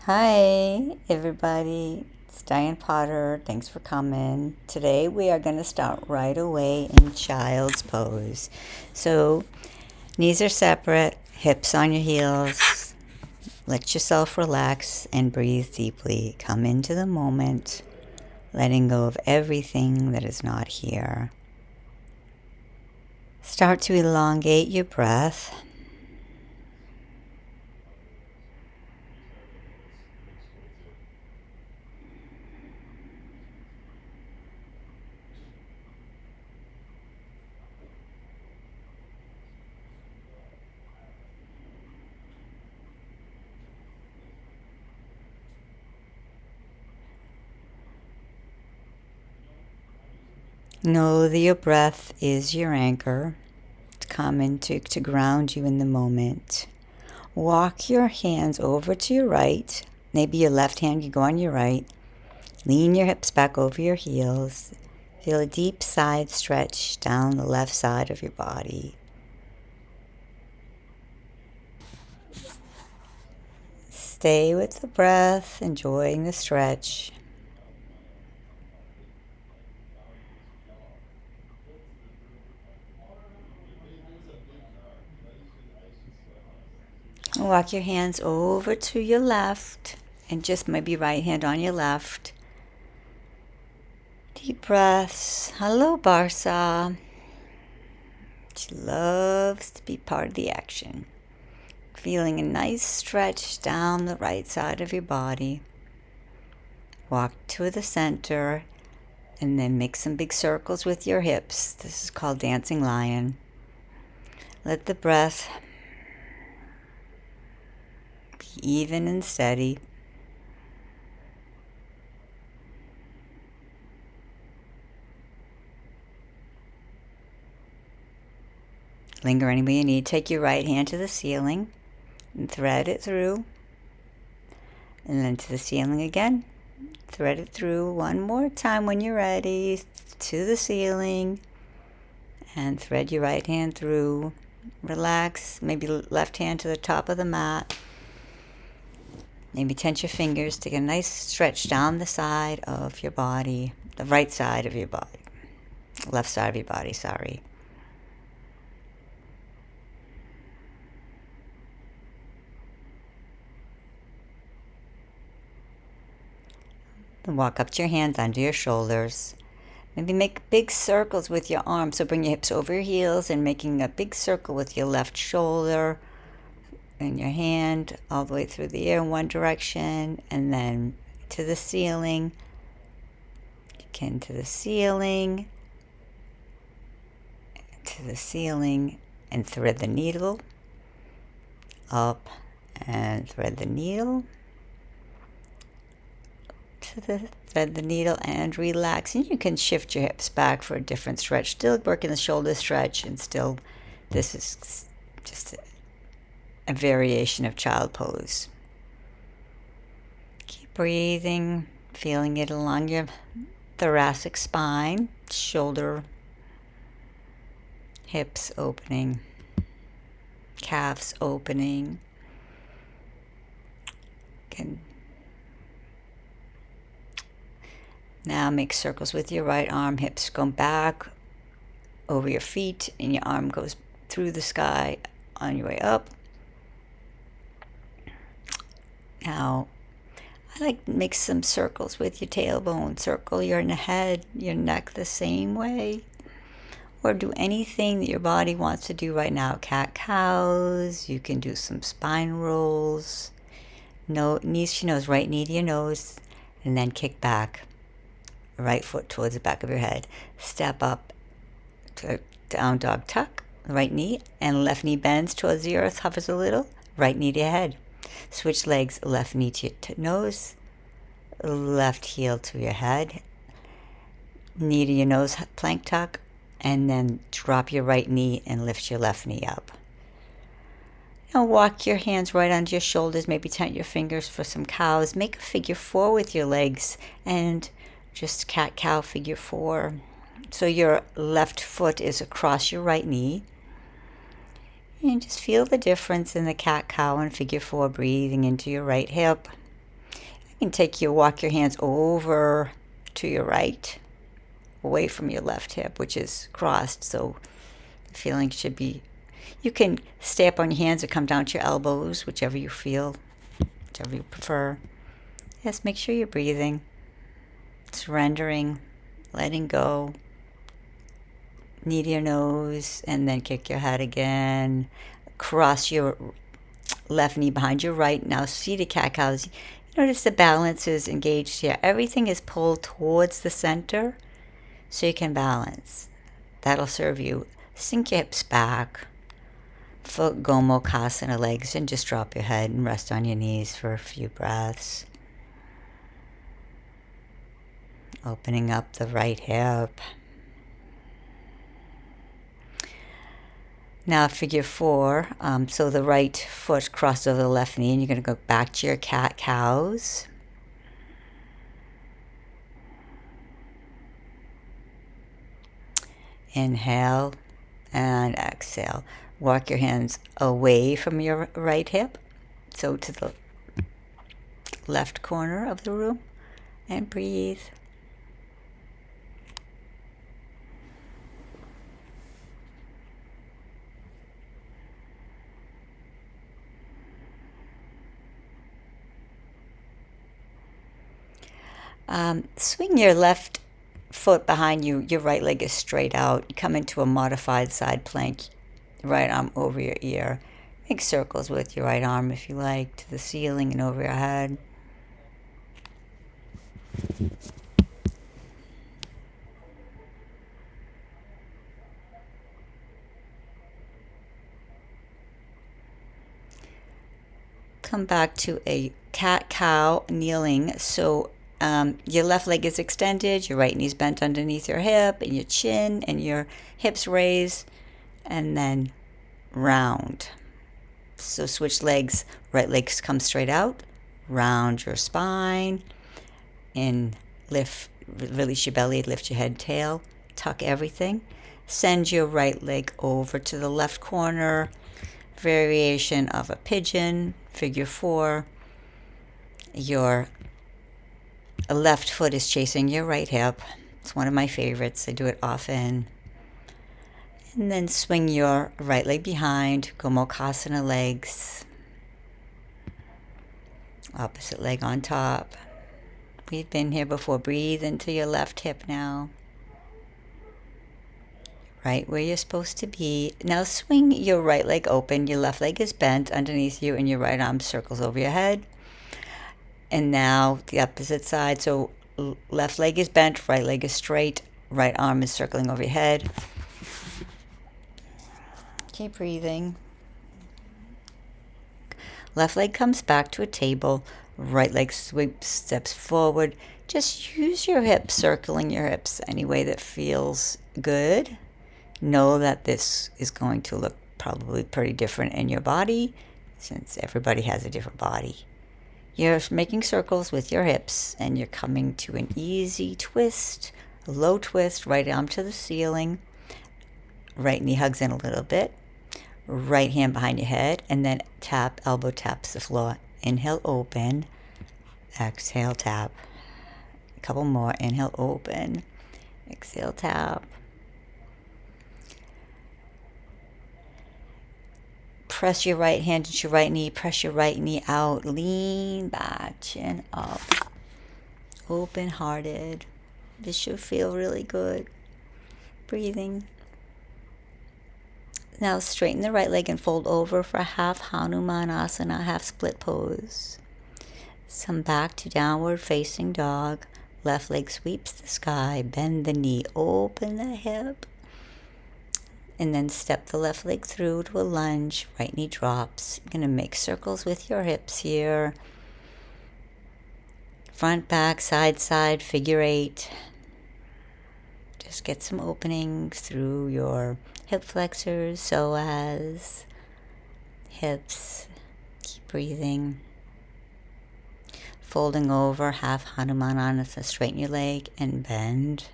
Hi, everybody. It's Diane Potter. Thanks for coming. Today we are going to start right away in child's pose. So, knees are separate, hips on your heels. Let yourself relax and breathe deeply. Come into the moment, letting go of everything that is not here. Start to elongate your breath. Know that your breath is your anchor to come into to ground you in the moment. Walk your hands over to your right. Maybe your left hand can go on your right. Lean your hips back over your heels. Feel a deep side stretch down the left side of your body. Stay with the breath, enjoying the stretch. Walk your hands over to your left and just maybe right hand on your left. Deep breaths. Hello, Barsa. She loves to be part of the action. Feeling a nice stretch down the right side of your body. Walk to the center and then make some big circles with your hips. This is called Dancing Lion. Let the breath be even and steady. Linger any way you need. Take your right hand to the ceiling and thread it through. And then to the ceiling again. Thread it through one more time when you're ready. To the ceiling. And thread your right hand through. Relax. Maybe left hand to the top of the mat. Maybe tense your fingers to get a nice stretch down the side of your body. The right side of your body. Left side of your body, sorry. Then walk up to your hands under your shoulders. Maybe make big circles with your arms. So bring your hips over your heels and making a big circle with your left shoulder and your hand all the way through the air in one direction and then to the ceiling. Again to the ceiling. To the ceiling and thread the needle. Up and thread the needle. Thread the needle and relax, and you can shift your hips back for a different stretch, still working the shoulder stretch, and still this is just a variation of child pose. Keep breathing, feeling it along your thoracic spine, shoulder, hips opening, calves opening. Again. Now make circles with your right arm, hips going back over your feet, and your arm goes through the sky on your way up. Now, I like to make some circles with your tailbone. Circle your head, your neck the same way. Or do anything that your body wants to do right now. Cat-cows, you can do some spine rolls. No, knees to your nose, right knee to your nose, and then kick back. Right foot towards the back of your head. Step up to down dog tuck, right knee, and left knee bends towards the earth, hovers a little, right knee to your head. Switch legs, left knee to your nose, left heel to your head, knee to your nose, plank tuck, and then drop your right knee and lift your left knee up. Now walk your hands right under your shoulders, maybe tent your fingers for some cows. Make a figure four with your legs and just cat-cow figure four. So your left foot is across your right knee. And just feel the difference in the cat-cow and figure four, breathing into your right hip. You can walk your hands over to your right, away from your left hip, which is crossed, so the feeling should be, you can stay up on your hands or come down to your elbows, whichever you feel, whichever you prefer. Yes, make sure you're breathing, surrendering, letting go. Knee to your nose, and then kick your head again. Cross your left knee behind your right. Now, seated cat-cows. Notice the balance is engaged here. Everything is pulled towards the center so you can balance. That'll serve you. Sink your hips back. Foot Gomukhasana legs, and just drop your head and rest on your knees for a few breaths. Opening up the right hip. Now figure 4, so the right foot crosses over the left knee, and you're going to go back to your cat-cows. Inhale and exhale. Walk your hands away from your right hip, so to the left corner of the room, and breathe. Swing your left foot behind you. Your right leg is straight out. You come into a modified side plank. Right arm over your ear. Make circles with your right arm if you like, to the ceiling and over your head. Come back to a cat-cow kneeling. So your left leg is extended, your right knee's bent underneath your hip, and your chin and your hips raised, and then round. So switch legs, right leg comes straight out, round your spine, and release your belly, lift your head, tail, tuck everything. Send your right leg over to the left corner, variation of a pigeon, figure 4. Your left foot is chasing your right hip. It's one of my favorites. I do it often. And then swing your right leg behind, Gomukhasana legs. Opposite leg on top. We've been here before. Breathe into your left hip now. Right where you're supposed to be. Now swing your right leg open. Your left leg is bent underneath you, and your right arm circles over your head. And now the opposite side. So left leg is bent, right leg is straight, right arm is circling over your head. Keep breathing. Left leg comes back to a table, right leg steps forward. Just use your hips, circling your hips any way that feels good. Know that this is going to look probably pretty different in your body, since everybody has a different body. You're making circles with your hips, and you're coming to an easy twist, a low twist, right arm to the ceiling. Right knee hugs in a little bit. Right hand behind your head, and then elbow taps the floor. Inhale, open. Exhale, tap. A couple more. Inhale, open. Exhale, tap. Press your right hand into your right knee. Press your right knee out. Lean back, chin up. Open-hearted. This should feel really good. Breathing. Now straighten the right leg and fold over for half Hanumanasana, half split pose. Come back to downward facing dog. Left leg sweeps the sky. Bend the knee. Open the hip. And then step the left leg through to a lunge. Right knee drops. You're going to make circles with your hips here. Front, back, side, side, figure 8. Just get some openings through your hip flexors, psoas, hips. Keep breathing. Folding over, half Hanumanasana. Straighten your leg and bend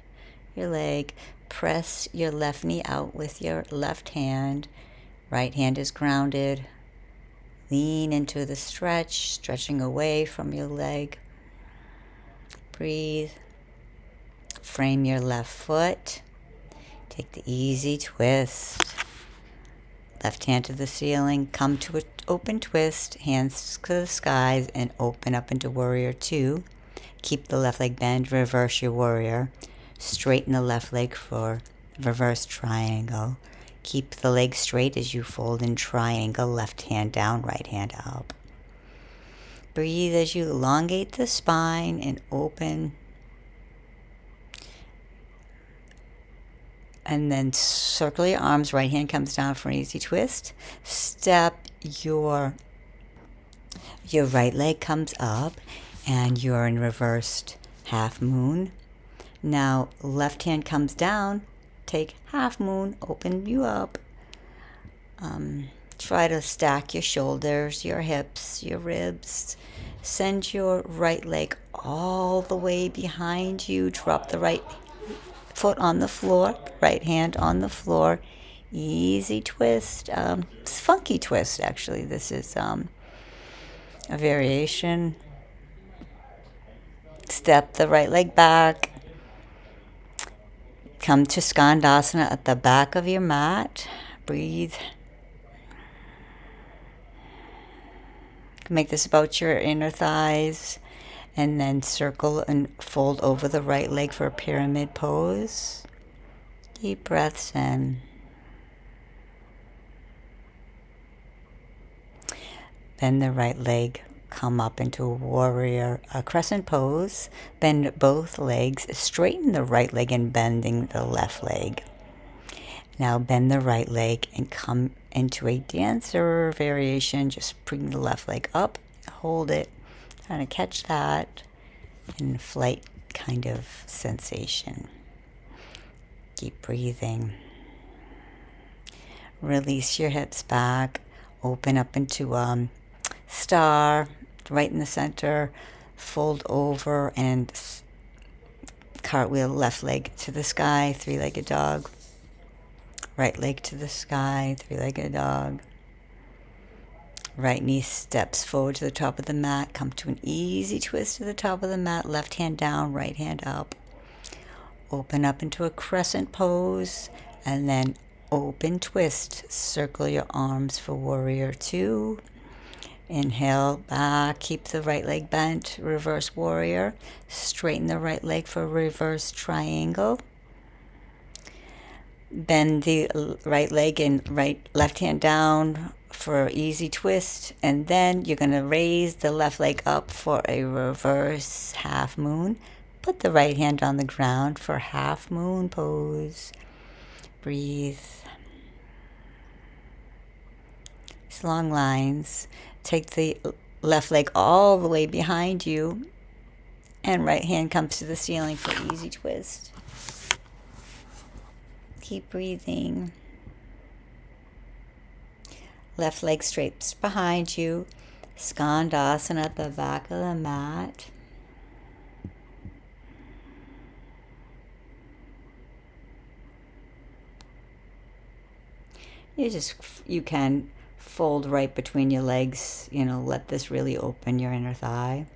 your leg. Press your left knee out with your left hand. Right hand is grounded. Lean into the stretch, stretching away from your leg. Breathe. Frame your left foot. Take the easy twist. Left hand to the ceiling. Come to an open twist. Hands to the skies and open up into warrior two. Keep the left leg bent. Reverse your warrior. Straighten the left leg for reverse triangle. Keep the leg straight as you fold in triangle. Left hand down, right hand up. Breathe as you elongate the spine and open. And then circle your arms. Right hand comes down for an easy twist. Step your right leg comes up and you're in reversed half moon. Now left hand comes down. Take half moon. Open you up. Try to stack your shoulders, your hips, your ribs. Send your right leg all the way behind you. Drop the right foot on the floor, right hand on the floor. Easy twist. It's a funky twist, actually. This is a variation. Step the right leg back. Come to Skandasana at the back of your mat. Breathe. Make this about your inner thighs. And then circle and fold over the right leg for a pyramid pose. Deep breaths in. Bend the right leg. Come up into a crescent pose. Bend both legs. Straighten the right leg and bending the left leg. Now bend the right leg and come into a dancer variation. Just bring the left leg up. Hold it. Trying to catch that in flight kind of sensation. Keep breathing. Release your hips back. Open up into star right in the center. Fold over and cartwheel left leg to the sky. Three-legged dog. Right leg to the sky. Three-legged dog. Right knee steps forward to the top of the mat. Come to an easy twist to the top of the mat. Left hand down, right hand up. Open up into a crescent pose. And then open twist. Circle your arms for warrior two. Inhale back. Keep the right leg bent. Reverse warrior. Straighten the right leg for reverse triangle. Bend the right leg and left hand down for an easy twist, and then you're going to raise the left leg up for a reverse half moon. Put the right hand on the ground for half moon pose. Breathe. It's long lines. Take the left leg all the way behind you, and right hand comes to the ceiling for easy twist. Keep breathing. Left leg straight behind you. Skandasana at the back of the mat. You can fold right between your legs. Let this really open your inner thigh.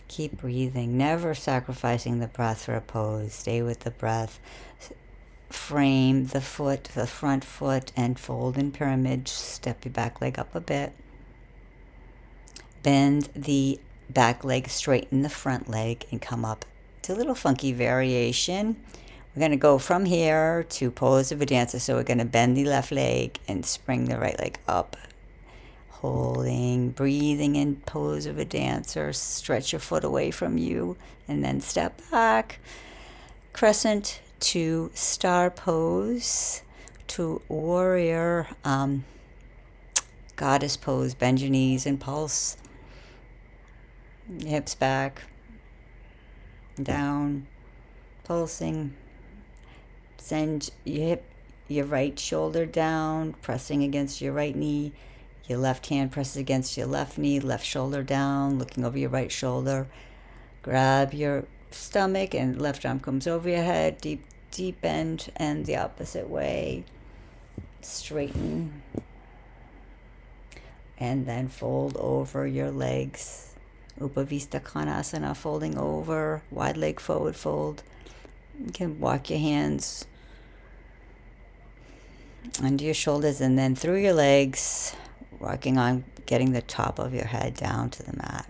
Keep breathing. Never sacrificing the breath for a pose. Stay with the breath. Frame the front foot, and fold in pyramid. Step your back leg up a bit. Bend the back leg, straighten the front leg, and come up to a little funky variation. We're going to go from here to pose of a dancer. So we're going to bend the left leg and spring the right leg up. Holding, breathing in pose of a dancer. Stretch your foot away from you, and then step back. Crescent to star pose, to warrior, goddess pose. Bend your knees and pulse. Hips back, down, pulsing. Send your right shoulder down, pressing against your right knee. Your left hand presses against your left knee, left shoulder down, looking over your right shoulder. Grab your stomach and left arm comes over your head, deep bend, and the opposite way. Straighten. And then fold over your legs. Upavista Konasana, folding over, wide leg forward fold. You can walk your hands under your shoulders and then through your legs, working on getting the top of your head down to the mat.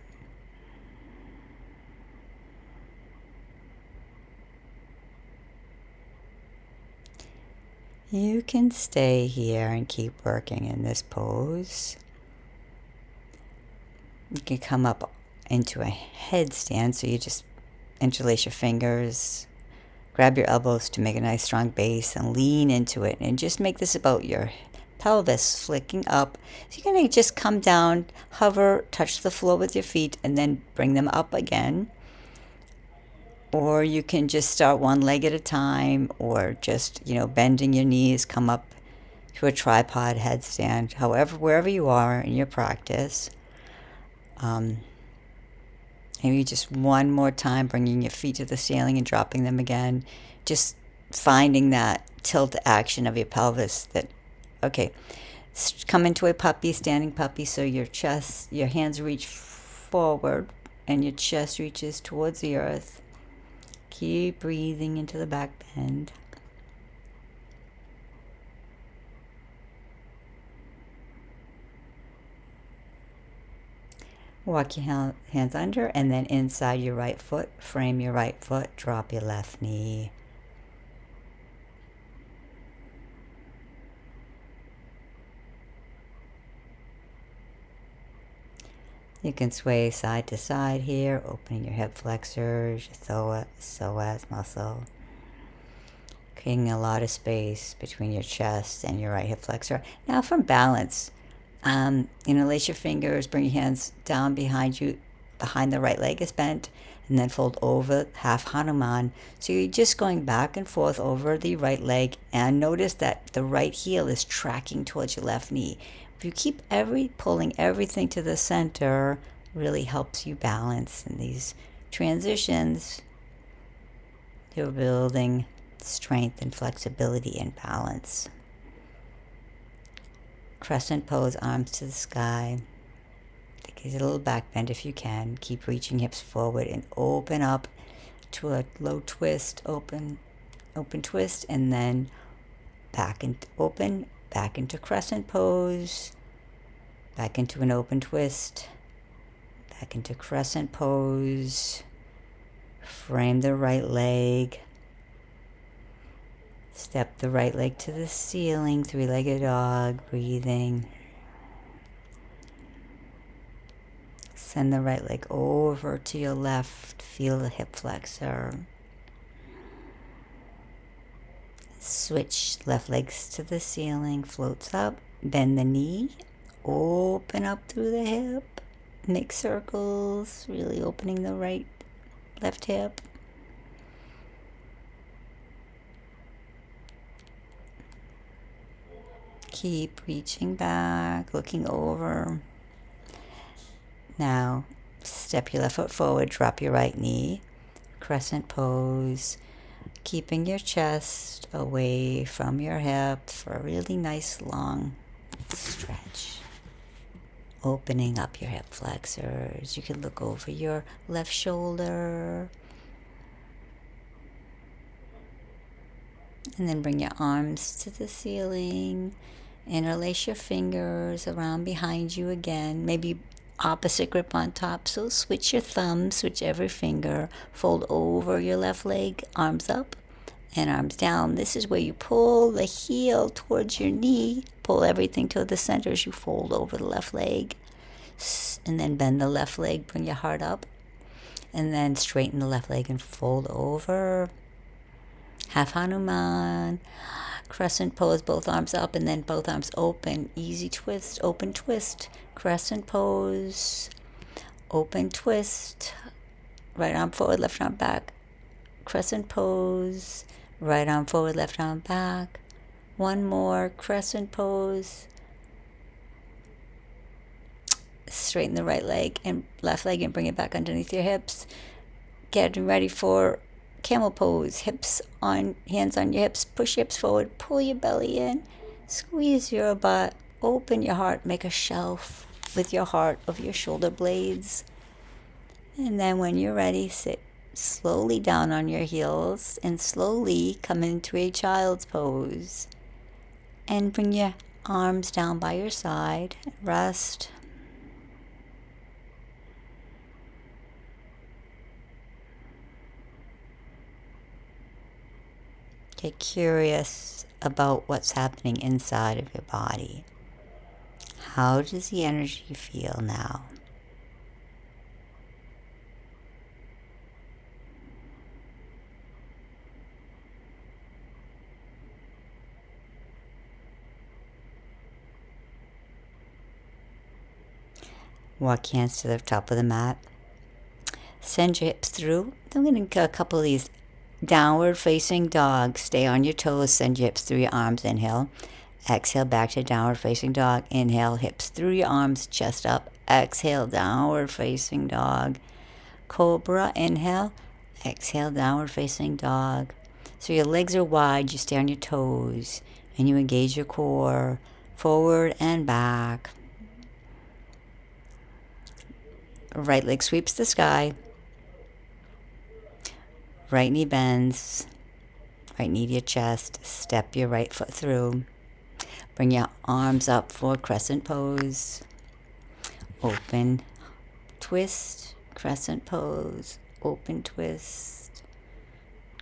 You can stay here and keep working in this pose. You can come up into a headstand, so you just interlace your fingers, grab your elbows to make a nice strong base and lean into it, and just make this about your pelvis flicking up. So you're going to just come down, hover, touch the floor with your feet, and then bring them up again. Or you can just start one leg at a time, or just, bending your knees, come up to a tripod headstand, however, wherever you are in your practice. Maybe just one more time, bringing your feet to the ceiling and dropping them again. Just finding that tilt action of your pelvis. Okay, come into a puppy, standing puppy, so your hands reach forward and your chest reaches towards the earth. Keep breathing into the back bend. Walk your hands under and then inside your right foot. Frame your right foot. Drop your left knee. You can sway side to side here, opening your hip flexors, your psoas muscle. Creating a lot of space between your chest and your right hip flexor. Now from balance, lace your fingers, bring your hands down behind you, behind the right leg is bent, and then fold over, half Hanuman. So you're just going back and forth over the right leg, and notice that the right heel is tracking towards your left knee. If you keep pulling everything to the center, really helps you balance in these transitions. You're building strength and flexibility and balance. Crescent pose, arms to the sky. Take a little back bend if you can. Keep reaching hips forward and open up to a low twist, open twist, and then back and open, back into crescent pose, back into an open twist, back into crescent pose. Frame the right leg. Step the right leg to the ceiling, three-legged dog, breathing. Send the right leg over to your left, feel the hip flexor. Switch left legs to the ceiling, floats up, bend the knee, open up through the hip, make circles, really opening the left hip. Keep reaching back, looking over. Now, step your left foot forward, drop your right knee, crescent pose, keeping your chest away from your hips for a really nice long stretch. Opening up your hip flexors. You can look over your left shoulder. And then bring your arms to the ceiling. Interlace your fingers around behind you again. Maybe opposite grip on top. So switch your thumbs, switch every finger. Fold over your left leg, arms up and arms down. This is where you pull the heel towards your knee. Pull everything to the center as you fold over the left leg. And then bend the left leg, bring your heart up. And then straighten the left leg and fold over. Half Hanuman. Crescent pose, both arms up and then both arms open. Easy twist, open twist. Crescent pose, open twist. Right arm forward, left arm back. Crescent pose, right arm forward, left arm back. One more, crescent pose. Straighten the right leg and left leg and bring it back underneath your hips. Getting ready for camel pose. Hands on your hips, push hips forward, pull your belly in, squeeze your butt, open your heart, make a shelf with your heart of your shoulder blades. And then when you're ready, sit slowly down on your heels and slowly come into a child's pose. And bring your arms down by your side. Rest. Get curious about what's happening inside of your body. How does the energy feel now? Walk hands to the top of the mat. Send your hips through. I'm going to get a couple of these downward facing dog. Stay on your toes. Send your hips through your arms. Inhale. Exhale back to downward facing dog. Inhale, hips through your arms, chest up. Exhale, downward facing dog. Cobra, inhale. Exhale, downward facing dog. So your legs are wide. You stay on your toes. And you engage your core. Forward and back. Right leg sweeps the sky. Right knee bends. Right knee to your chest. Step your right foot through. Bring your arms up for crescent pose. Open, twist, crescent pose, open, twist.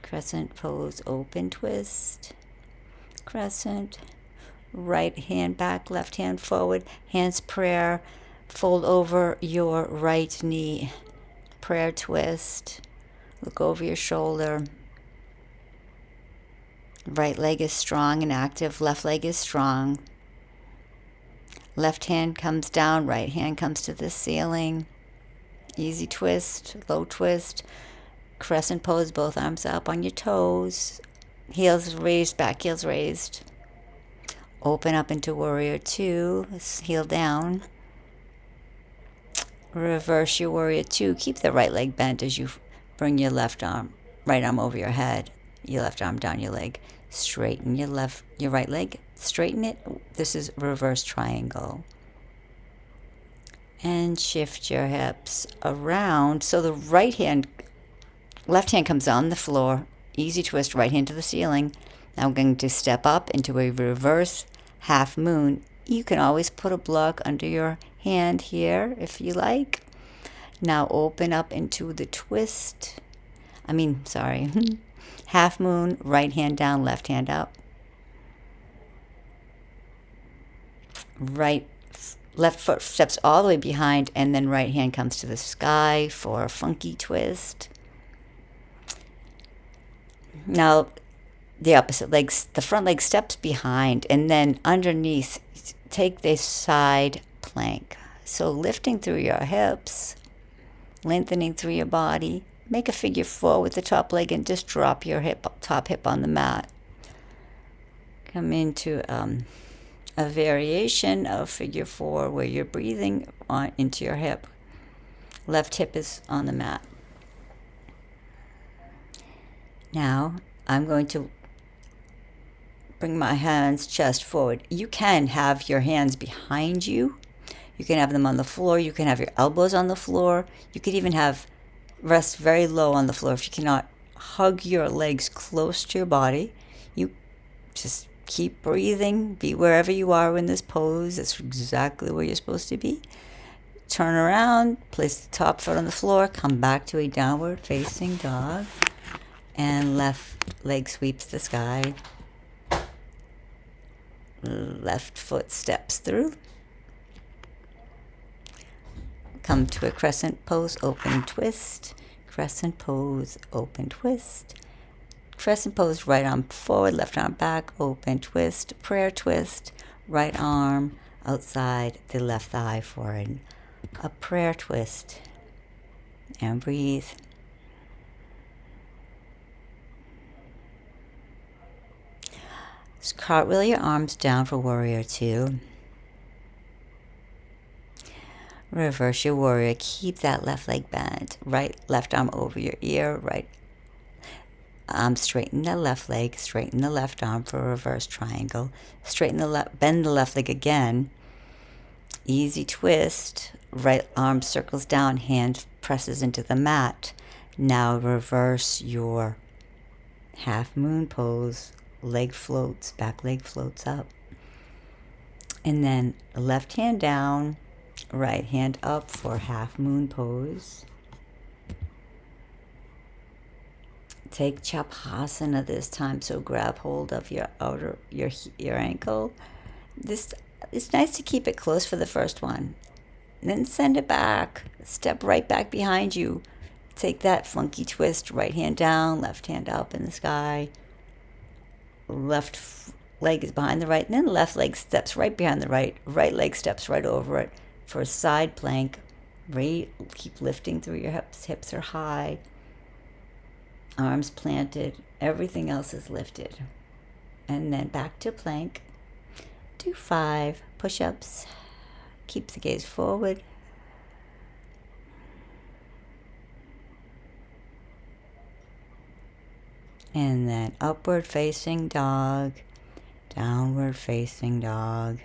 Crescent pose, open, twist. Crescent. Right hand back, left hand forward. Hands prayer. Fold over your right knee. Prayer twist. Look over your shoulder. Right leg is strong and active. Left leg is strong. Left hand comes down. Right hand comes to the ceiling. Easy twist. Low twist. Crescent pose. Both arms up on your toes. Heels raised. Back heels raised. Open up into warrior two. Heel down. Reverse your warrior two. Keep the right leg bent as you bring your right arm over your head. Your left arm down your leg. Straighten your right leg. Straighten it. This is reverse triangle. And shift your hips around. So the left hand comes on the floor. Easy twist, right hand to the ceiling. Now I'm going to step up into a reverse half moon. You can always put a block under your hand here if you like. Now open up into the twist. Half moon, right hand down, left hand up. Left foot steps all the way behind, and then right hand comes to the sky for a funky twist. Now the opposite legs, the front leg steps behind, and then underneath, take this side plank. So lifting through your hips, lengthening through your body. Make a figure four with the top leg and just drop your top hip on the mat. Come into a variation of figure four where you're breathing into your hip. Left hip is on the mat. Now I'm going to bring my hands chest forward. You can have your hands behind you. You can have them on the floor. You can have your elbows on the floor. You could even rest very low on the floor. If you cannot hug your legs close to your body, you just keep breathing. Be wherever you are in this pose. That's exactly where you're supposed to be. Turn around, place the top foot on the floor, come back to a downward facing dog, and left leg sweeps the sky. Left foot steps through. Come to a crescent pose, open twist. Crescent pose, open twist. Crescent pose, right arm forward, left arm back, open twist. Prayer twist, right arm outside the left thigh forward. A prayer twist. And breathe. Just cartwheel your arms down for warrior two. Reverse your warrior. Keep that left leg bent. Left arm over your ear. Right arm straighten the left leg. Straighten the left arm for a reverse triangle. Bend the left leg again. Easy twist. Right arm circles down, hand presses into the mat. Now reverse your half moon pose. Leg floats, back leg floats up. And then left hand down, right hand up for half moon pose. Take Chaphasana this time, so grab hold of your ankle. It's nice to keep it close for the first one. And then send it back. Step right back behind you. Take that funky twist, right hand down, left hand up in the sky. Left leg is behind the right, and then left leg steps right behind the right. Right leg steps right over it for a side plank. Keep lifting through your hips. Hips are high. Arms planted. Everything else is lifted. And then back to plank. Do 5 push-ups. Keep the gaze forward. And then upward facing dog, downward facing dog.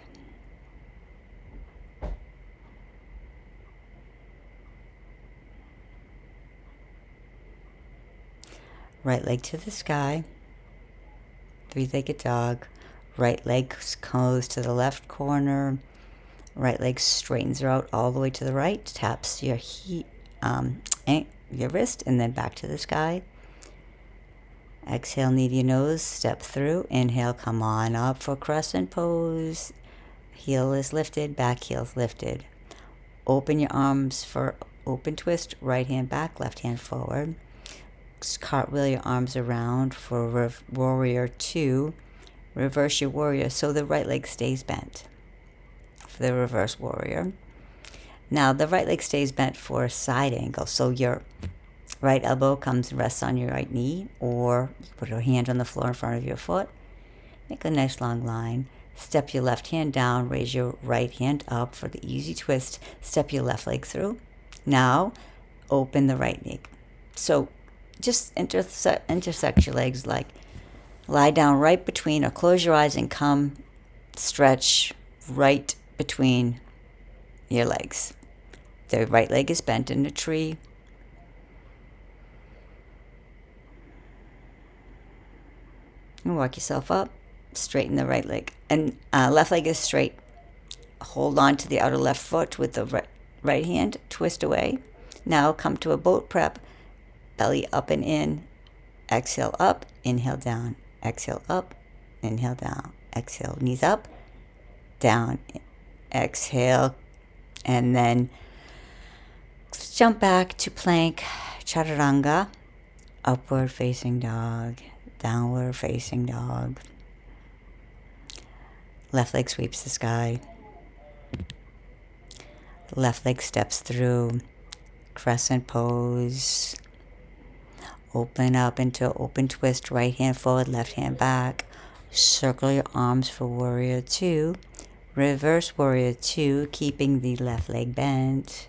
Right leg to the sky, 3-legged dog. Right leg goes to the left corner. Right leg straightens her out all the way to the right. Taps your your wrist, and then back to the sky. Exhale, knee to your nose, step through. Inhale, come on up for crescent pose. Heel is lifted, back heel's lifted. Open your arms for open twist. Right hand back, left hand forward. Cartwheel your arms around for warrior 2. Reverse your warrior so the right leg stays bent for the reverse warrior. Now the right leg stays bent for a side angle, so your right elbow comes and rests on your right knee, or you put your hand on the floor in front of your foot. Make a nice long line. Step your left hand down, raise your right hand up for the easy twist. Step your left leg through. Now open the right knee. So just intersect your legs, like lie down right between, or close your eyes and come stretch right between your legs. The right leg is bent in a tree. And walk yourself up, straighten the right leg. And left leg is straight. Hold on to the outer left foot with the right hand, twist away. Now come to a boat prep. Belly up and in. Exhale up, inhale down. Exhale up, inhale down. Exhale, knees up, down. Exhale, and then jump back to plank, chaturanga, upward facing dog, downward facing dog. Left leg sweeps the sky. Left leg steps through, crescent pose. Open up into open twist, right hand forward, left hand back. Circle your arms for warrior 2. Reverse warrior 2, keeping the left leg bent.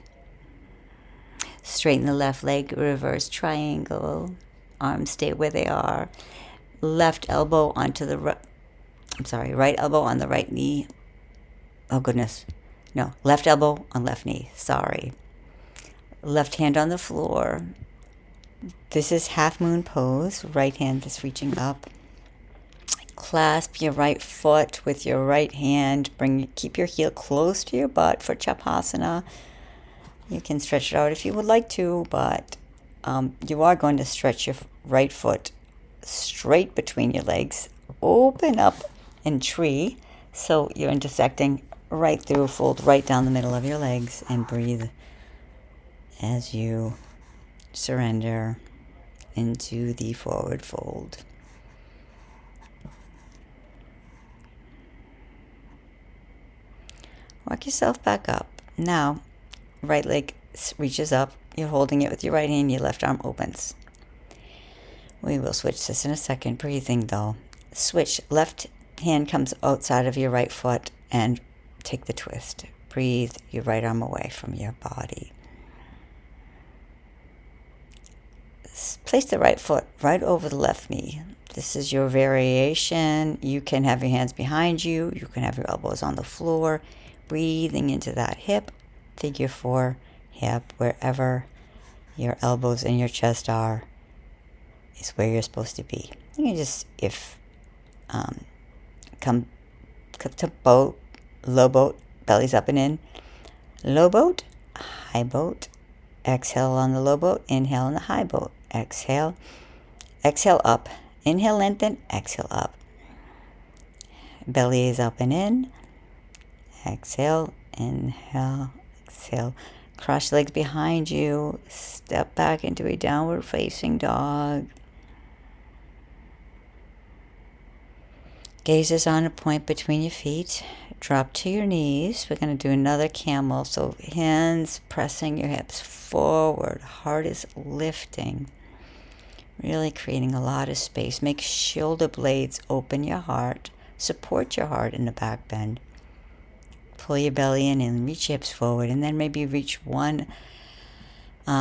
Straighten the left leg, reverse triangle. Arms stay where they are. Left elbow onto the right elbow on the right knee. Oh goodness. No, left elbow on left knee. Sorry. Left hand on the floor. This is half moon pose. Right hand is reaching up. Clasp your right foot with your right hand. Keep your heel close to your butt for Chaphasana. You can stretch it out if you would like to, but you are going to stretch your right foot straight between your legs. Open up in tree, so you're intersecting right through, fold right down the middle of your legs, and breathe as you surrender into the forward fold. Walk yourself back up. Now, right leg reaches up. You're holding it with your right hand. Your left arm opens. We will switch this in a second. Breathing though. Switch. Left hand comes outside of your right foot and take the twist. Breathe your right arm away from your body. Place the right foot right over the left knee. This is your variation. You can have your hands behind you. You can have your elbows on the floor. breathing into that hip, figure 4 hip, wherever your elbows and your chest are, is where you're supposed to be. You can just, come to boat, low boat, belly's up and in, low boat, high boat, exhale on the low boat, inhale on the high boat, exhale, exhale up, inhale, lengthen, exhale up, belly is up and in, exhale, inhale, exhale, cross your legs behind you, step back into a downward facing dog. Gaze is on a point between your feet. Drop to your knees. We're going to do another camel. So hands pressing your hips forward. Heart is lifting. Really creating a lot of space. Make shoulder blades open your heart. Support your heart in the back bend. Pull your belly in and reach your hips forward. And then maybe reach one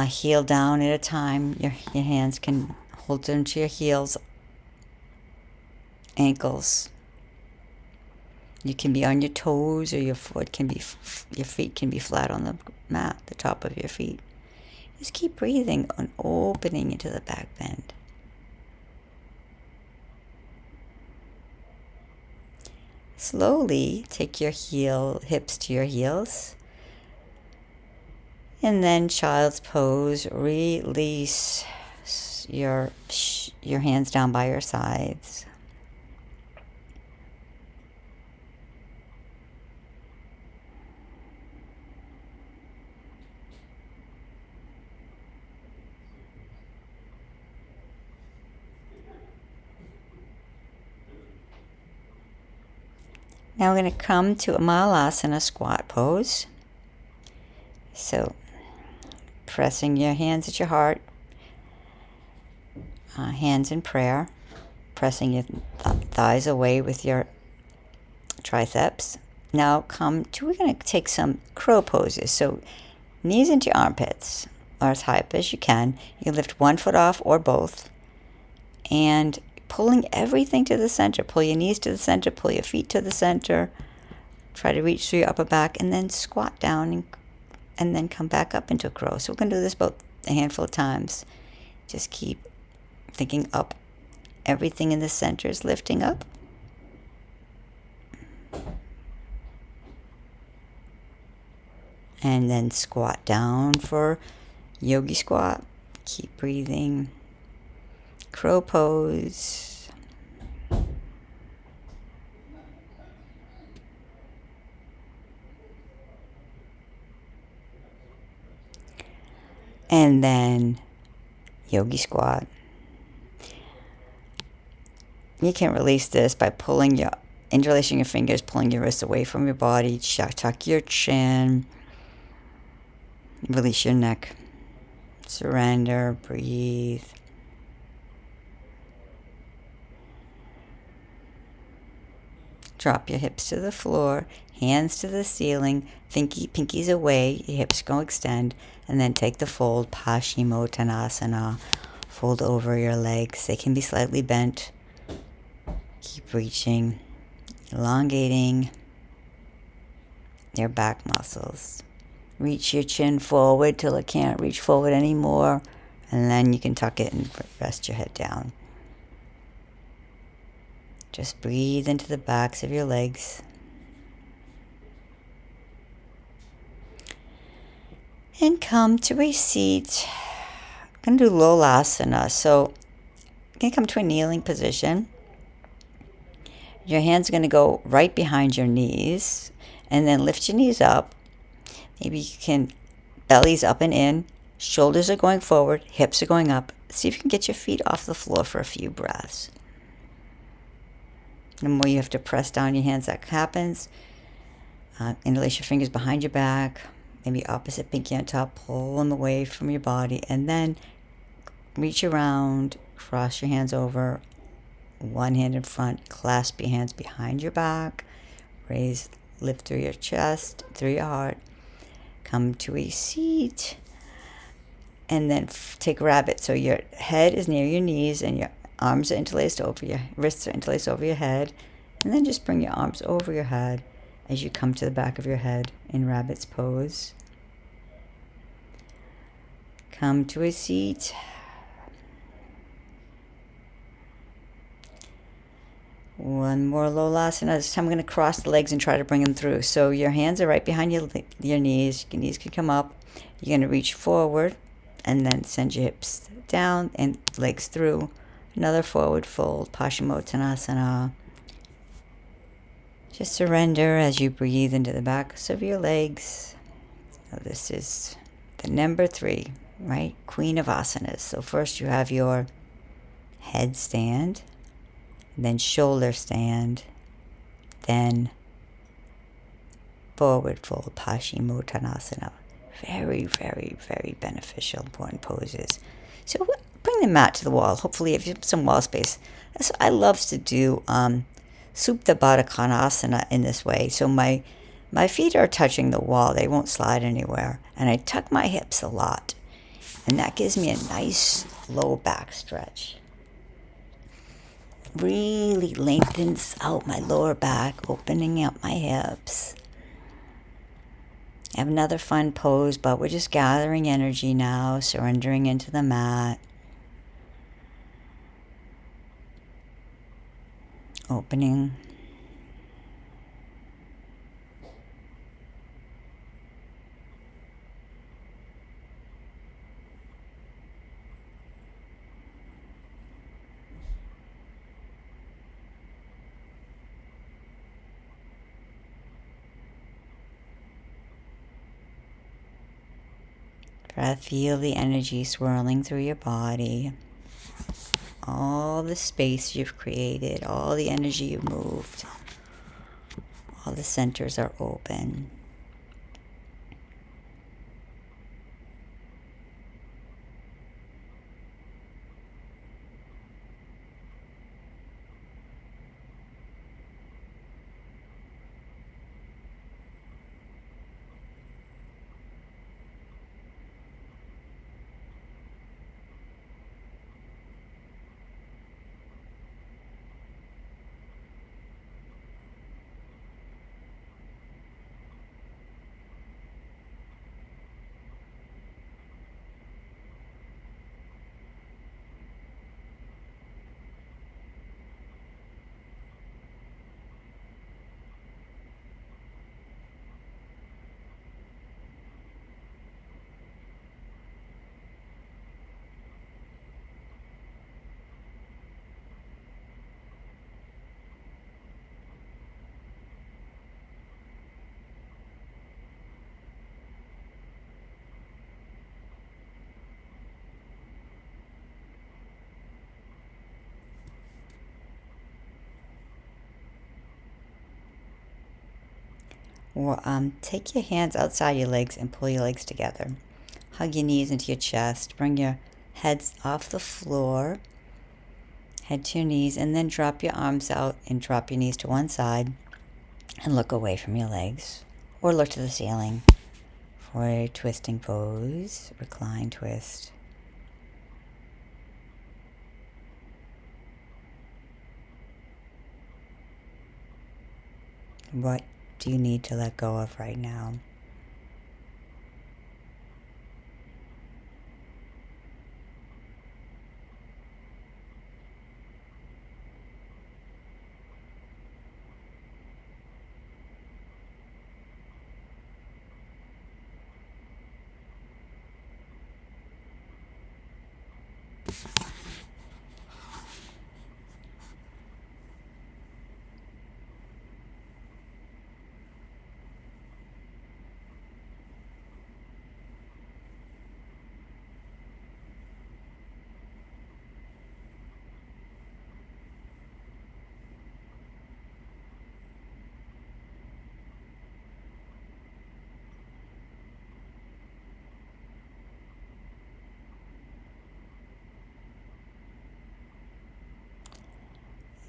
heel down at a time. Your hands can hold them to your heels, ankles. You can be on your toes, or your feet can be flat on the mat, the top of your feet. Just keep breathing and opening into the back bend. Slowly take your hips to your heels. And then child's pose, release your hands down by your sides. Now we're going to come to a Mahalasana squat pose. So, pressing your hands at your heart, hands in prayer, pressing your thighs away with your triceps. Now we're going to take some crow poses. So, knees into your armpits, or as high up as you can. You can lift one foot off or both, and pulling everything to the center. Pull your knees to the center, pull your feet to the center. Try to reach through your upper back, and then squat down and then come back up into a crow. So we're going to do this about a handful of times. Just keep thinking up. Everything in the center is lifting up. And then squat down for yogi squat. Keep breathing. Crow pose. And then yogi squat. You can release this by interlacing your fingers, pulling your wrists away from your body, tuck your chin, release your neck, surrender, breathe. Drop your hips to the floor, hands to the ceiling, pinkies away, your hips go extend, and then take the fold, Paschimottanasana. Fold over your legs. They can be slightly bent. Keep reaching, elongating your back muscles. Reach your chin forward till it can't reach forward anymore, and then you can tuck it and rest your head down. Just breathe into the backs of your legs. And come to a seat. I'm going to do Lolasana. So you're going to come to a kneeling position. Your hands are going to go right behind your knees. And then lift your knees up. Maybe you can, belly's up and in. Shoulders are going forward. Hips are going up. See if you can get your feet off the floor for a few breaths. The more you have to press down your hands, that happens. Interlace your fingers behind your back. Maybe opposite pinky on top. Pull them away from your body. And then reach around. Cross your hands over. One hand in front. Clasp your hands behind your back. Lift through your chest, through your heart. Come to a seat. And then take rabbit. So your head is near your knees and your arms are interlaced over your wrists are interlaced over your head, and then just bring your arms over your head as you come to the back of your head in rabbit's pose. Come to a seat. One more Lolasana. This time I'm going to cross the legs and try to bring them through. So your hands are right behind your knees. Your knees can come up. You're going to reach forward and then send your hips down and legs through. Another forward fold, Paschimottanasana. Just surrender as you breathe into the backs of your legs. So this is the number 3, right? Queen of asanas. So first you have your headstand, then shoulder stand, then forward fold, Paschimottanasana. Very, very, very beneficial, important poses. So bring the mat to the wall. Hopefully if you have some wall space. I love to do Supta Baddha Konasana in this way. So my feet are touching the wall. They won't slide anywhere. And I tuck my hips a lot. And that gives me a nice low back stretch. Really lengthens out my lower back, opening up my hips. I have another fun pose, but we're just gathering energy now, surrendering into the mat. Opening. Feel the energy swirling through your body. All the space you've created, all the energy you've moved, all the centers are open. Or take your hands outside your legs and pull your legs together. Hug your knees into your chest. Bring your heads off the floor. Head to your knees, and then drop your arms out and drop your knees to one side and look away from your legs. Or look to the ceiling for a twisting pose, recline twist. What do you need to let go of right now?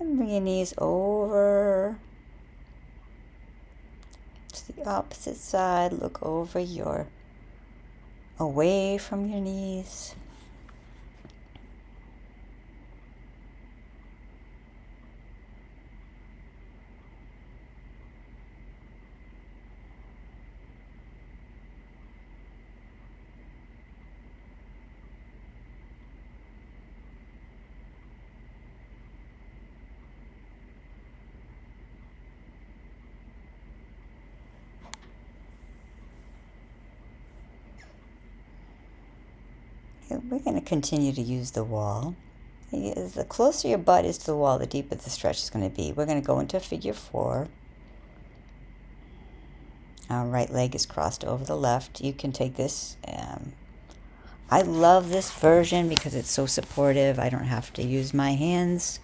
And bring your knees over to the opposite side. Look away from your knees. We're going to continue to use the wall. The closer your butt is to the wall, the deeper the stretch is going to be. We're going to go into figure 4. Our right leg is crossed over the left. You can take this. I love this version because it's so supportive. I don't have to use my hands.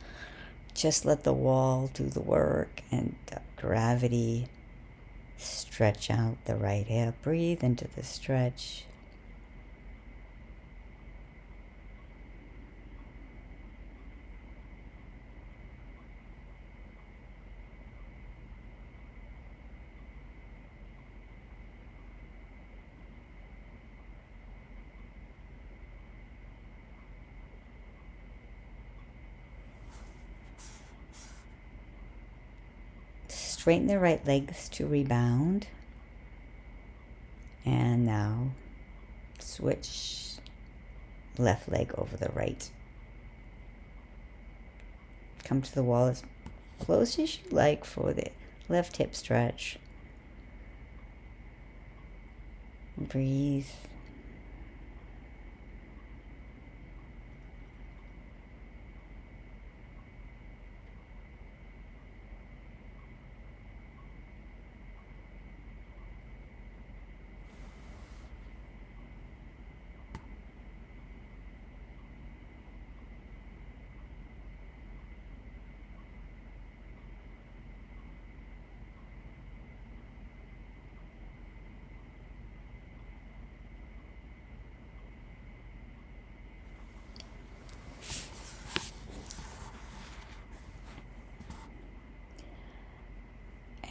Just let the wall do the work and gravity. Stretch out the right hip. Breathe into the stretch. Straighten the right legs to rebound. And now switch left leg over the right. Come to the wall as close as you like for the left hip stretch. Breathe.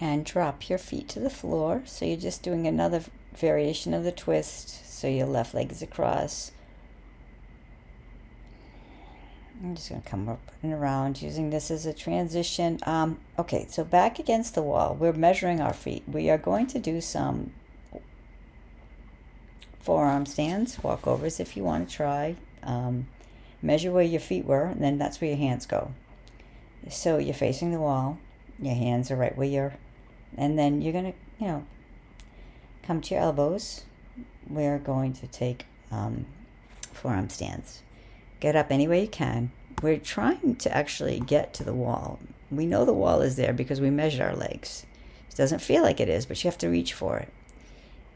And drop your feet to the floor. So you're just doing another variation of the twist. So your left leg is across. I'm just going to come up and around using this as a transition. Okay, so back against the wall. We're measuring our feet. We are going to do some forearm stands, walkovers if you want to try. Measure where your feet were, and then that's where your hands go. So you're facing the wall. Your hands are right where you're, and then you're going to, come to your elbows. We're going to take forearm stands. Get up any way you can. We're trying to actually get to the wall. We know the wall is there because we measured our legs. It doesn't feel like it is, but you have to reach for it.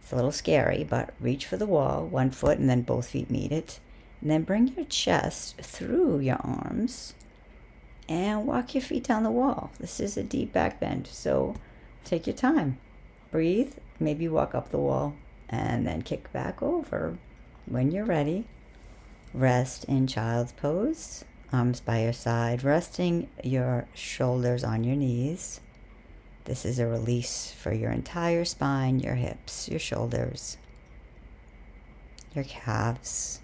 It's a little scary, but reach for the wall, one foot, and then both feet meet it. And then bring your chest through your arms and walk your feet down the wall. This is a deep back bend, so take your time. Breathe, maybe walk up the wall, and then kick back over. When you're ready, rest in child's pose, arms by your side, resting your shoulders on your knees. This is a release for your entire spine, your hips, your shoulders, your calves,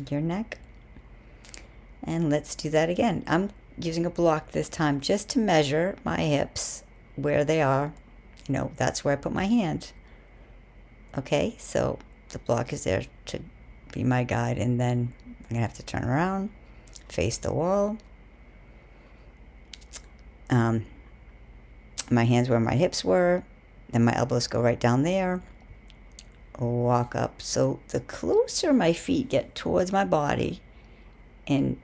your neck. And let's do that again. I'm using a block this time just to measure my hips, where they are. That's where I put my hand. Okay, so the block is there to be my guide, and then I'm going to have to turn around, face the wall. My hands where my hips were, then my elbows go right down there. Walk up. So the closer my feet get towards my body in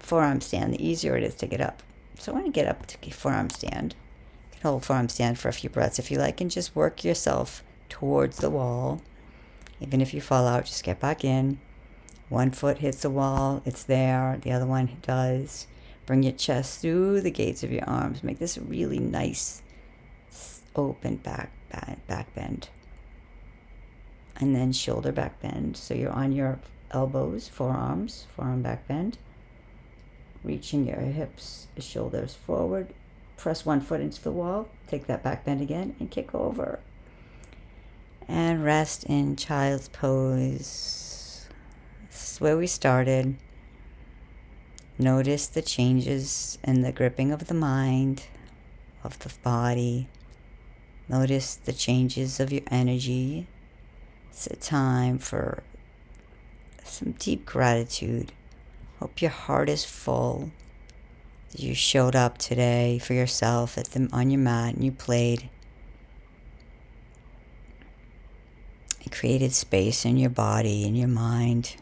forearm stand, the easier it is to get up. So I want to get up to forearm stand. You can hold forearm stand for a few breaths if you like, and just work yourself towards the wall. Even if you fall out, just get back in. One foot hits the wall, it's there. The other one does. Bring your chest through the gates of your arms. Make this a really nice, open back bend. And then shoulder back bend. So you're on your elbows, forearm back bend. Reaching your hips, shoulders forward. Press one foot into the wall. Take that back bend again and kick over. And rest in child's pose. This is where we started. Notice the changes in the gripping of the mind, of the body. Notice the changes of your energy. It's a time for some deep gratitude. Hope your heart is full. You showed up today for yourself on your mat and you played. It created space in your body, in your mind.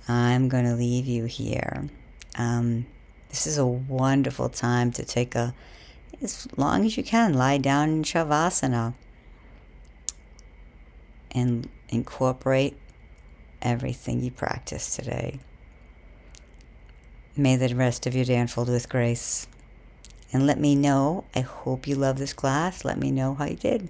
I'm going to leave you here. This is a wonderful time to take as long as you can, lie down in Shavasana and incorporate everything you practiced today. May the rest of your day unfold with grace. And let me know, I hope you love this class. Let me know how you did.